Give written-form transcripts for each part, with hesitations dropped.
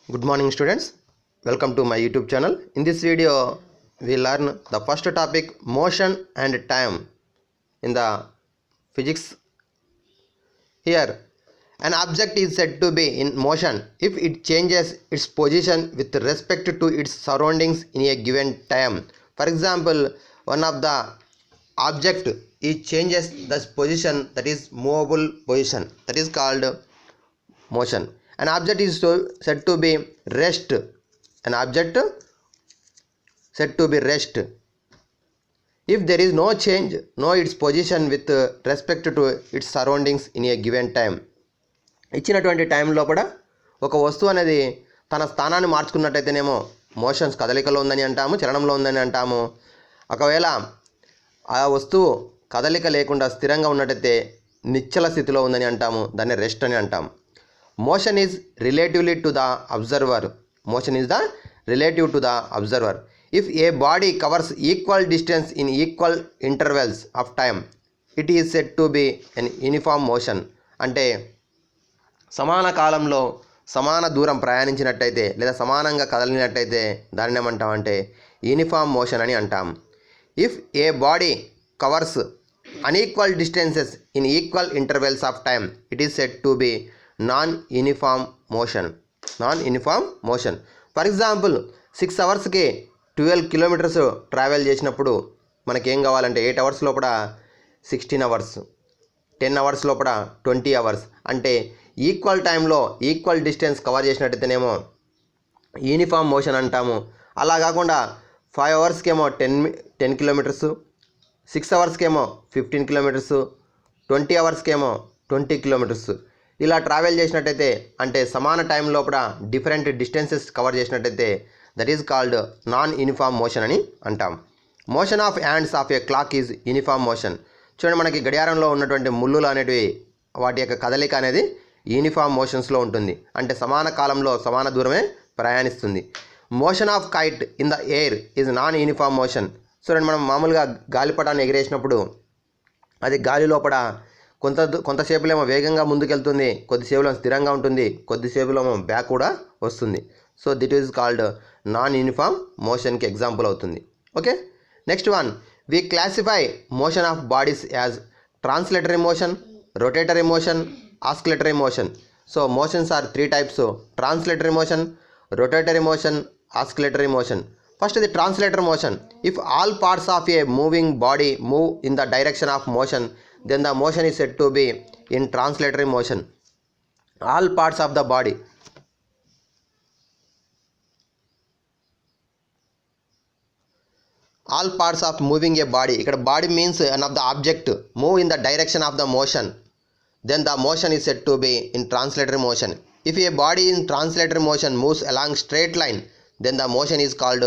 Good morning students, welcome to my YouTube channel. In this video we learn the first topic, motion and time in the physics. Here an object is said to be in motion if it changes its position with respect to its surroundings in a given time. For example, one of the object it changes the position, that is movable position, that is called motion. An object is said to be rest. An object said to be rest if there is no change its position with respect to its surroundings in a given time. ఇచ్చినటువంటి టైంలో కూడా ఒక వస్తువు అనేది తన స్థానాన్ని మార్చుకున్నట్టయితేనేమో motions, కదలికలో ఉందని అంటాము, చలనంలో ఉందని అంటాము. ఒకవేళ ఆ వస్తువు కదలిక లేకుండా స్థిరంగా ఉన్నట్టయితే నిశ్చల స్థితిలో ఉందని అంటాము, దాన్ని రెస్ట్ అని అంటాము. Motion is relatively to the observer. Motion is the relative to the observer. If a body covers equal distance in equal intervals of time, it is said to be an uniform motion. అంటే సమాన కాలంలో సమాన దూరం ప్రయాణించినట్టయితే లేదా సమానంగా కదిలినట్టయితే దానిని ఏమంటామంటే uniform motion అని అంటాం. If A body covers unequal distances in equal intervals of time, it is said to B non uniform motion. For example 6 అవర్స్కి 12 కిలోమీటర్స్ ట్రావెల్ చేసినప్పుడు మనకేం కావాలంటే 8 అవర్స్ లోపల 16 అవర్స్, 10 అవర్స్ లోపల 20 అవర్స్, అంటే ఈక్వల్ టైంలో ఈక్వల్ డిస్టెన్స్ కవర్ చేసినట్టయితేనేమో uniform motion అంటాము. అలా కాకుండా 5 అవర్స్కేమో 10 కిలోమీటర్స్, 6 అవర్స్కేమో 15 కిలోమీటర్స్, 20 అవర్స్కేమో 20 కిలోమీటర్స్ ఇలా ట్రావెల్ చేసినట్టయితే, అంటే సమాన టైం లోపల డిఫరెంట్ డిస్టెన్సెస్ కవర్ చేసినట్టయితే that is called non uniform motion అని అంటాం. Motion of hands of a clock is uniform motion. చూడండి, మనకి గడియారంలో ఉన్నటువంటి ముళ్ళులు అనేటివి వాటి యొక్క కదలిక అనేది యూనిఫామ్ మోషన్స్లో ఉంటుంది, అంటే సమాన కాలంలో సమాన దూరమే ప్రయాణిస్తుంది. Motion of kite in the air is non uniform motion. చూడండి, మనం మామూలుగా గాలిపటాన్ని ఎగిరేసినప్పుడు అది గాలి లోపల కొంతసేపులేమో వేగంగా ముందుకెళ్తుంది, కొద్దిసేపులో స్థిరంగా ఉంటుంది, కొద్దిసేపులో బ్యాక్ కూడా వస్తుంది. So that is called non uniform మోషన్కి ఎగ్జాంపుల్ అవుతుంది. Okay, next one, we classify motion of bodies as translatory motion, rotatory motion, oscillatory motion. So motions are 3 types: translatory motion, rotatory motion, oscillatory motion. First, the translator motion. If all parts of a moving body move in the direction of motion, then the motion is said to be in translatory motion. All parts of the body, all parts of moving a body, ఇక్కడ body means one of the object move in the direction of the motion, then the motion is said to be in translatory motion. If a body in translatory motion moves along straight line, then the motion is called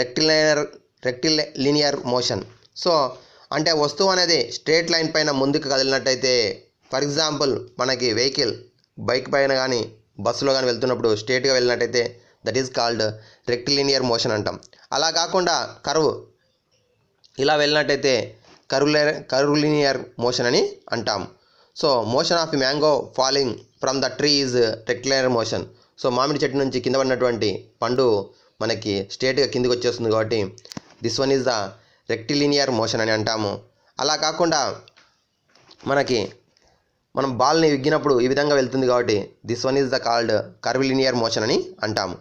rectilinear motion. So అంటే వస్తువు అనేది straight line పైన ముందుకు కదిలినట్టయితే, for example మనకి vehicle bike పైన కానీ బస్సులో కానీ వెళ్తున్నప్పుడు స్ట్రేట్గా వెళ్ళినట్టయితే that is called rectilinear motion అంటాం. అలా కాకుండా కర్వ్ ఇలా వెళ్ళినట్టయితే కర్వ్లినియర్ మోషన్ అని అంటాం. So motion of mango falling from the tree is rectilinear motion. So మామిడి చెట్టు నుంచి కింద పడినటువంటి పండు మనకి స్ట్రేట్గా కిందికి వచ్చేస్తుంది కాబట్టి this one is the rectilinear motion అని అంటాము. అలా కాకుండా మనం బాల్ని విగ్గినప్పుడు ఈ విధంగా వెళ్తుంది కాబట్టి this one is the called curvilinear motion అని అంటాము.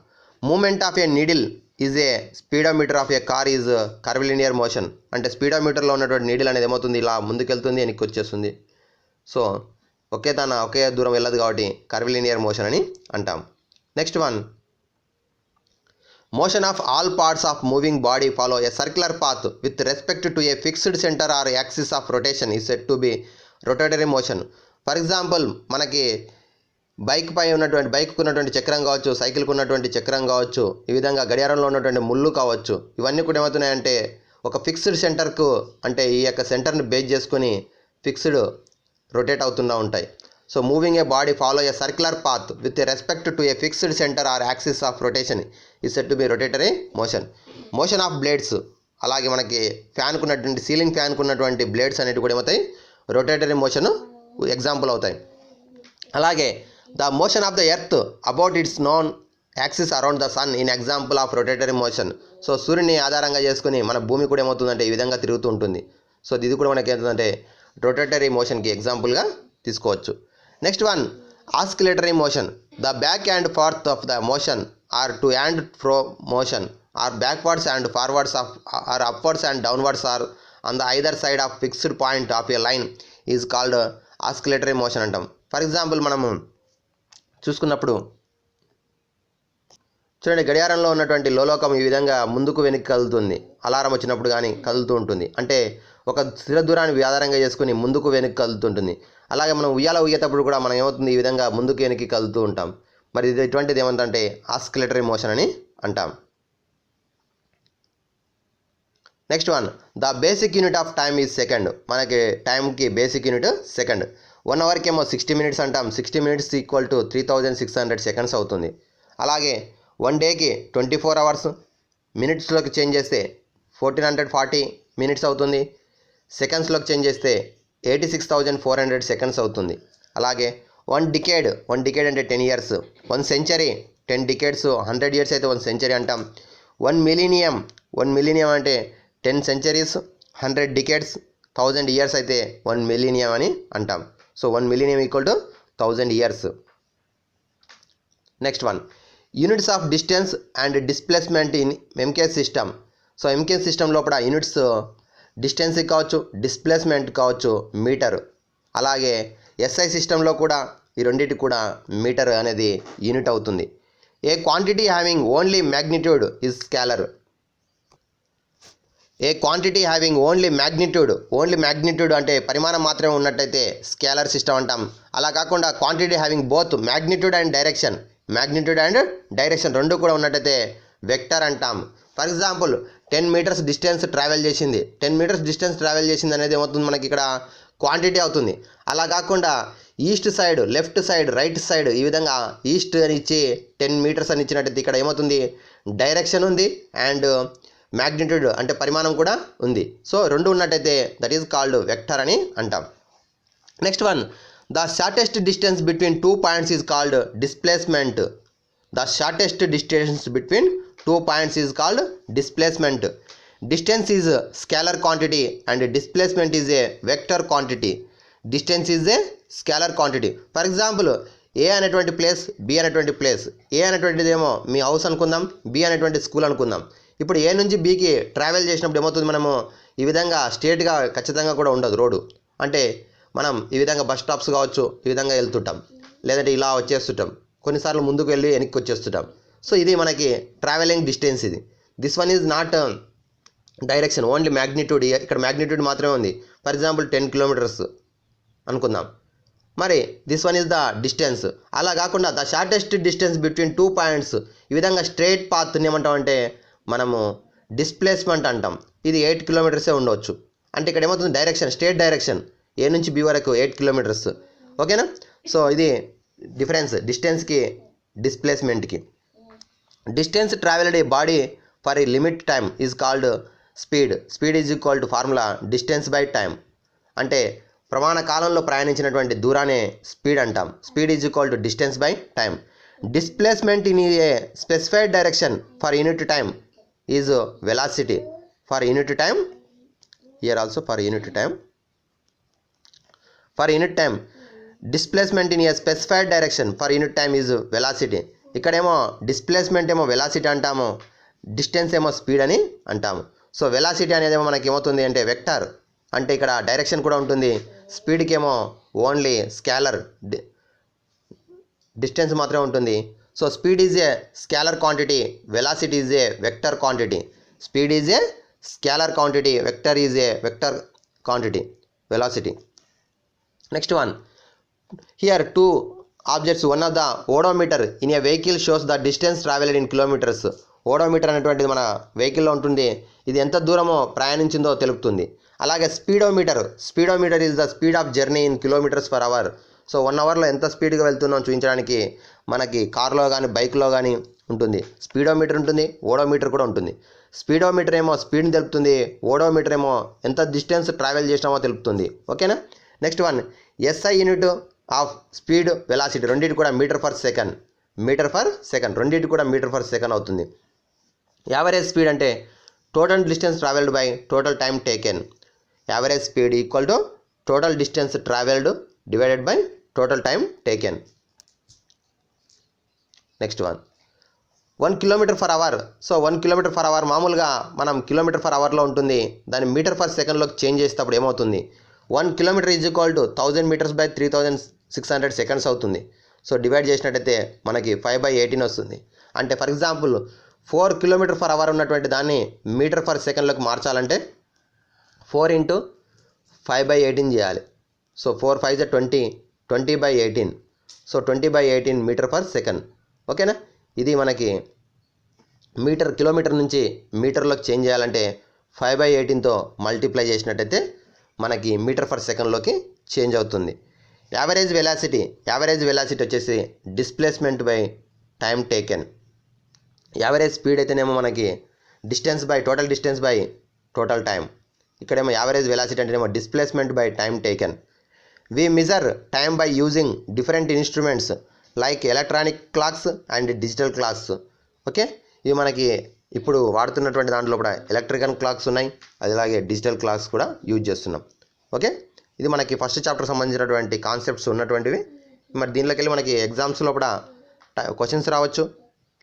Moment of a needle is a speedometer of a car is curvilinear motion. అంటే స్పీడోమీటర్లో ఉన్నటువంటి నీడిల్ అనేది ఏమవుతుంది, ఇలా ముందుకెళ్తుంది, వెనక్కి వచ్చేస్తుంది. సో ఒకే దూరం వెళ్ళదు కాబట్టి కర్వ్లినియర్ మోషన్ అని అంటాం. Next one, motion of all parts of moving body follow a circular path with respect to a fixed center or axis of rotation is said to be rotatory motion. For example మనకి బైక్కు ఉన్నటువంటి చక్రం కావచ్చు, సైకిల్కు ఉన్నటువంటి చక్రం కావచ్చు, ఈ విధంగా గడియారంలో ఉన్నటువంటి ముళ్ళు కావచ్చు, ఇవన్నీ కూడా ఏమవుతున్నాయంటే ఒక ఫిక్స్డ్ సెంటర్కు, అంటే ఈ యొక్క సెంటర్ని బేస్ చేసుకొని ఫిక్స్డ్ రొటేట్ అవుతూ ఉంటాయి. So moving a body follow a circular path with respect to a fixed centre or axis of rotation is said to be rotatory motion. Motion of blades, అలాగే మనకి సీలింగ్ ఫ్యాన్కు ఉన్నటువంటి blades అనేవి కూడా ఏమవుతాయి, rotatory motion example అవుతాయి. అలాగే the motion of the earth about its known axis around the sun in example of rotatory motion. So సూర్యుని ఆధారంగా చేసుకుని మన భూమి కూడా ఏమవుతుందంటే ఈ విధంగా తిరుగుతూ ఉంటుంది. సో ఇది కూడా మనకి ఏంటంటే రొటేటరీ మోషన్కి ఎగ్జాంపుల్గా తీసుకోవచ్చు. Next one oscillatory motion. The back and forth of the motion or to and fro motion or backwards and forwards of or upwards and downwards or on the either side of fixed point of a line is called oscillatory motion అంటాం. For example మనము చూసుకున్నప్పుడు చూడండి, గడియారంలో ఉన్నటువంటి లోలోకం ఈ విధంగా ముందుకు వెనక్కి కదులుతుంది. అలారం వచ్చినప్పుడు కానీ కదులుతూ ఉంటుంది. అంటే ఒక స్థిర దూరాన్ని ఆధారంగా చేసుకుని ముందుకు వెనక్కి కదులుతుంటుంది. అలాగే మనం ఉయ్యాల ఊగేటప్పుడు కూడా మనం ఏమవుతుంది ఈ విధంగా ముందుకు వెనక్కి కదులుతూ ఉంటాం. మరి ఇది ఇటువంటిది ఏమంటే ఆస్కిలేటరీ మోషన్ అని అంటాం. Next one the basic unit of time is second. మనకి టైంకి బేసిక్ యూనిట్ సెకండ్. 1 అవర్కి ఏమో 60 మినిట్స్ అంటాం. 60 మినిట్స్ ఈక్వల్ టు 3600 సెకండ్స్ అవుతుంది. అలాగే 1 డేకి 24 అవర్స్ మినిట్స్లోకి చేంజ్ చేస్తే 1440 మినిట్స్ అవుతుంది. సెకండ్స్లోకి చేంజ్ చేస్తే 86,400 సెకండ్స్ అవుతుంది. అలాగే 1 డికేడ్ అంటే 10 ఇయర్స్. 1 century 10 decades. 100 ఇయర్స్ అయితే 1 సెంచరీ అంటాం. 1 మిలీనియం అంటే 10 సెంచరీస్. 100 డికేడ్స్. 1000 ఇయర్స్ అయితే 1 మిలీనియం అని అంటాం. So 1 millennium equal to 1000 years. Next one units of distance and displacement in MKS system. So MKS system లోపల యూనిట్స్ డిస్టెన్స్ కావచ్చు, displacement కావచ్చు metre. అలాగే ఎస్ఐ సిస్టంలో కూడా ఈ రెండింటి కూడా మీటర్ అనేది యూనిట్ అవుతుంది. A quantity having only magnitude is scalar. A quantity having only magnitude అంటే పరిమాణం మాత్రమే ఉన్నట్టయితే స్కేలర్ సిస్టమ్ అంటాం. అలా కాకుండా quantity having both magnitude and direction రెండు కూడా ఉన్నట్టయితే వెక్టర్ అంటాం. For example 10 metres distance travel చేసింది. 10 మీటర్స్ డిస్టెన్స్ ట్రావెల్ చేసింది అనేది ఏమవుతుంది మనకి ఇక్కడ క్వాంటిటీ అవుతుంది. అలా కాకుండా east side, left side, right side ఈ విధంగా ఈస్ట్ అని ఇచ్చి 10 మీటర్స్ అని ఇచ్చినట్టయితే ఇక్కడ ఏమవుతుంది డైరెక్షన్ ఉంది అండ్ మ్యాగ్నిట్యూడ్ అంటే పరిమాణం కూడా ఉంది. సో రెండు ఉన్నట్టయితే దట్ ఈజ్ కాల్డ్ వెక్టర్ అని అంటాం. Next one the shortest distance between 2 points is called displacement. The shortest distance between 2 points is called displacement. Distance is scalar quantity and displacement is a vector quantity. Distance is a scalar quantity. For example A అనేటువంటి place, B అనేటువంటి place. A అనేటువంటిది ఏమో మీ house అనుకుందాం, B అనేటువంటి school అనుకుందాం. ఇప్పుడు ఏ నుంచి బికి ట్రావెల్ చేసినప్పుడు ఏమవుతుంది మనము ఈ విధంగా స్ట్రేట్గా ఖచ్చితంగా కూడా ఉండదు రోడ్డు. అంటే మనం ఈ విధంగా బస్ స్టాప్స్ కావచ్చు ఈ విధంగా వెళ్తుంటాం, లేదంటే ఇలా వచ్చేస్తుంటాం, కొన్నిసార్లు ముందుకు వెళ్ళి వెనక్కి వచ్చేస్తుంటాం. సో ఇది మనకి ట్రావెలింగ్ డిస్టెన్స్. ఇది this one is not direction, only magnitude. ఇక్కడ మ్యాగ్నిట్యూడ్ మాత్రమే ఉంది. ఫర్ ఎగ్జాంపుల్ 10 కిలోమీటర్స్ అనుకుందాం. మరి this one is the distance. అలా కాకుండా the shortest distance between 2 points ఈ విధంగా స్ట్రైట్ పాత్ని ఏమంటామంటే మనము డిస్ప్లేస్మెంట్ అంటాం. ఇది 8 కిలోమీటర్సే ఉండవచ్చు. అంటే ఇక్కడ ఏమవుతుంది డైరెక్షన్, స్ట్రేట్ డైరెక్షన్ ఏ నుంచి బి వరకు 8 కిలోమీటర్స్. ఓకేనా? సో ఇది డిఫరెన్స్ డిస్టెన్స్కి డిస్ప్లేస్మెంట్కి. Distance travelled a body for a limit time is called speed. Speed is equal to formula distance by time. అంటే ప్రమాణ కాలంలో ప్రయాణించినటువంటి దూరాన్ని స్పీడ్ అంటాం. Speed is equal to distance by time. Displacement in a specified direction for unit time is velocity. For unit time, here also for unit time. For unit time displacement in a specified direction for unit time is velocity. ఇక్కడేమో displacement ఏమో velocity అంటాము, distance ఏమో speed అని అంటాము. So velocity అనేది ఏమో మనకి ఏమవుతుంది అంటే వెక్టర్, అంటే ఇక్కడ డైరెక్షన్ కూడా ఉంటుంది. స్పీడ్కి ఏమో ఓన్లీ స్కేలర్ డిస్టెన్స్ మాత్రమే ఉంటుంది. So speed is a scalar quantity, velocity is a vector quantity. Speed is a scalar quantity, vector is a vector quantity, velocity. Next one here 2 objects. One of the odometer in a vehicle shows the distance travelled in kilometres. Odometer అనేటువంటిది మన వెహికల్లో ఉంటుంది. ఇది ఎంత దూరమో ప్రయాణించిందో తెలుపుతుంది. అలాగే speedometer is the speed of journey in kilometres per hour. So 1 అవర్లో ఎంత స్పీడ్గా వెళ్తున్నాం చూపించడానికి మనకి కార్లో కానీ బైక్లో కానీ ఉంటుంది. స్పీడోమీటర్ ఉంటుంది, ఓడోమీటర్ కూడా ఉంటుంది. స్పీడోమీటర్ ఏమో స్పీడ్ని తెలుపుతుంది, ఓడోమీటర్ ఏమో ఎంత డిస్టెన్స్ ట్రావెల్ చేసినామో తెలుపుతుంది. ఓకేనా? Next one SI unit of speed, velocity రెండింటి కూడా metre per second. Metre for second, రెండింటి కూడా మీటర్ ఫర్ సెకండ్ అవుతుంది. యావరేజ్ స్పీడ్ అంటే total distance travelled by total time taken. Average speed equal to total distance travelled divided by total time taken. Next 1 kilometre for hour. So 1 kilometre for hour మామూలుగా మనం kilometre for అవర్లో ఉంటుంది, దాన్ని metre for సెకండ్లోకి change చేసేటప్పుడు ఏమవుతుంది, 1 kilometre is equal to 1000 metres by 3600 seconds అవుతుంది. So divide చేసినట్టయితే మనకి 5/18 వస్తుంది. అంటే for example 4 kilometre for hour ఉన్నటువంటి దాన్ని మీటర్ ఫర్ సెకండ్లోకి మార్చాలంటే 4 × 5/18 చేయాలి. So 4 5 20, 20/18. So 20/18 metre for second. ఓకేనా, ఇది మనకి కిలోమీటర్ నుంచి మీటర్లోకి చేంజ్ చేయాలంటే 5/18తో మల్టిప్లై చేసినట్టయితే మనకి మీటర్ ఫర్ సెకండ్లోకి చేంజ్ అవుతుంది. యావరేజ్ వెలాసిటీ వచ్చేసి displacement by time taken. Average speed అయితేనేమో మనకి total distance by total time. ఇక్కడేమో యావరేజ్ వెలాసిటీ అంటేనేమో displacement by time taken. We measure time by using different instruments like electronic clocks and digital clocks. Okay, ఇవి మనకి ఇప్పుడు వాడుతున్నటువంటి దాంట్లో కూడా electrical clocks ఉన్నాయి, అలాగే డిజిటల్ క్లాక్స్ కూడా యూజ్ చేస్తున్నాం. ఓకే, ఇది మనకి ఫస్ట్ చాప్టర్ సంబంధించినటువంటి కాన్సెప్ట్స్ ఉన్నటువంటివి. మరి దీంట్లోకి వెళ్ళి మనకి ఎగ్జామ్స్లో కూడా క్వశ్చన్స్ రావచ్చు,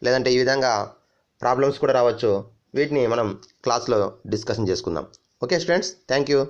లేదంటే ఈ విధంగా ప్రాబ్లమ్స్ కూడా రావచ్చు. వీటిని మనం క్లాస్లో డిస్కషన్ చేసుకుందాం. Okay students, thank you.